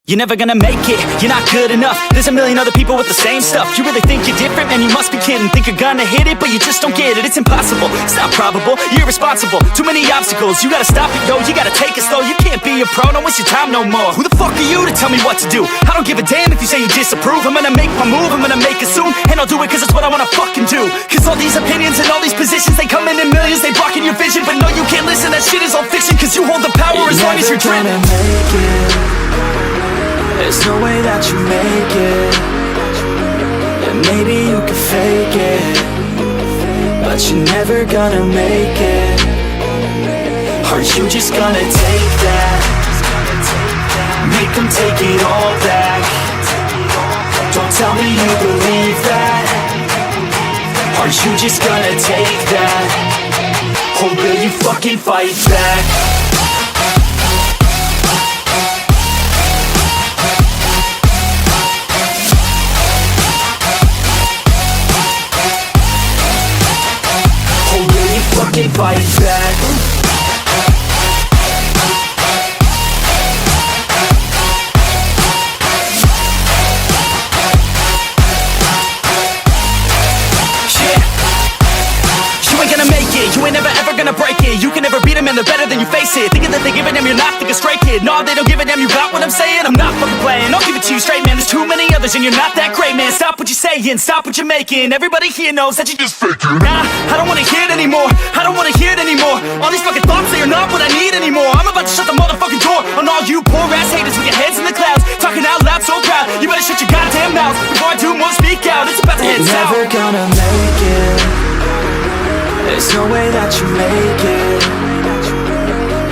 You're never gonna make it, you're not good enough. There's a million other people with the same stuff. You really think you're different? Man, you must be kidding. Think you're gonna hit it, but you just don't get it. It's impossible, it's not probable, you're irresponsible. Too many obstacles, you gotta stop it, yo. You gotta take it slow, you can't be a pro. Don't waste your time no more. Who the fuck are you to tell me what to do? I don't give a damn if you say you disapprove. I'm gonna make my move, I'm gonna make it soon. And I'll do it cause it's what I wanna fucking do. Cause all these opinions and all these positions, they come in millions, they blocking your vision. But no, you can't listen, that shit is all fiction. Cause you hold the power as long as you're dreaming. There's no way that you make it. And maybe you can fake it, but you're never gonna make it. Are you just gonna take that? Make them take it all back. Don't tell me you believe that. Are you just gonna take that? Or will you fucking fight back? Fucking fight back. You ain't gonna make it, you ain't never ever gonna break it. You can never beat them and they're better than you face it. Thinking that they give a damn, you're not thinking straight, kid. No, they don't give a damn, you got what I'm saying? I'm not fucking playing, I'll give it to you straight, man. There's too many others and you're not that great, man. Stop what you're saying, stop what you're making. Everybody here knows that you just faking. Nah, I don't wanna hear it anymore, I don't wanna hear it anymore. All these fucking thoughts, they are not what I need anymore. I'm about to shut the motherfucking door on all you poor ass haters with your heads in the clouds, talking out loud so proud. You better shut your goddamn mouth before I do more speak out. It's about to head south. You're never gonna make it. There's no way that you make it.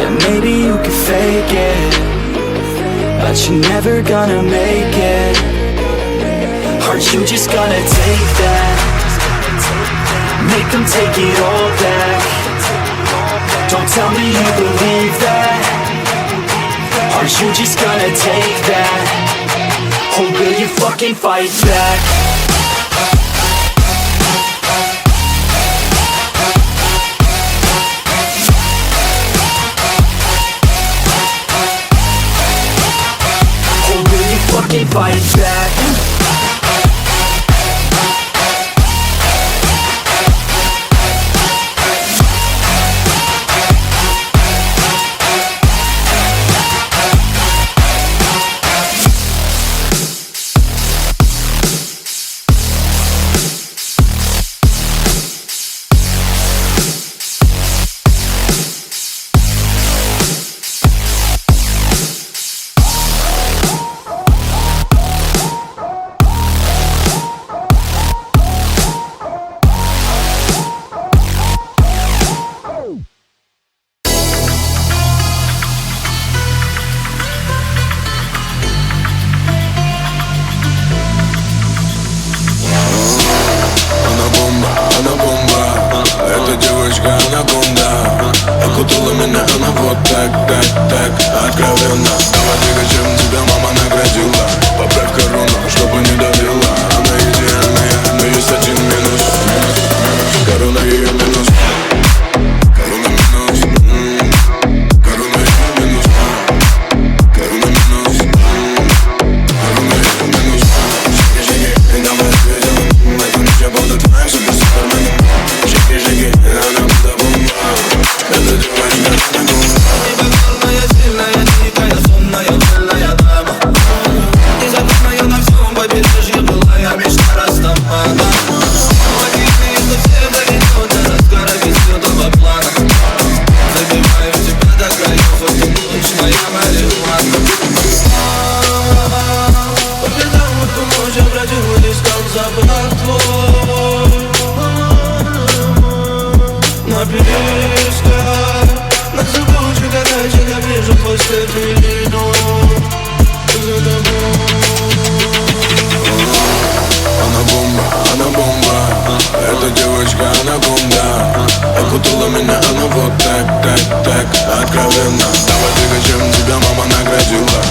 And maybe you can fake it, but you're never gonna make it. Are you just gonna take that? Make them take it all back. Don't tell me you believe that. Are you just gonna take that? Or will you fucking fight back? Fucking fight back. Окутала меня она вот так, откровенно. Давай двигай, чем тебя мама наградила. Поправь корону, чтобы не давила. Она идеальная, но есть один минус. Корона ее минус. Корона минус. Корона ее минус. Корона минус. Корона ее минус. Шаги, и давай ответим. Это ничего будет твоим суперменом. Шаги, она будет бомба. Это девочка на губах. Непокорная, сильная, дикая, сонная, цельная дама. Незабывная на всем побережье былая мечта Растамана. Логичный, что всем доведет до разгара веселого плана. Забиваю тебя до краев, а ты будешь моя марихуана. По пятам эту ночь я бродил и искал запах твой. На перисках, на зубочек, когда я тебя вижу после пелену. За тобой. Она бомба, эта девочка анаконда. Окутала меня она вот так, откровенно. Давай двигай, чем тебя мама наградила.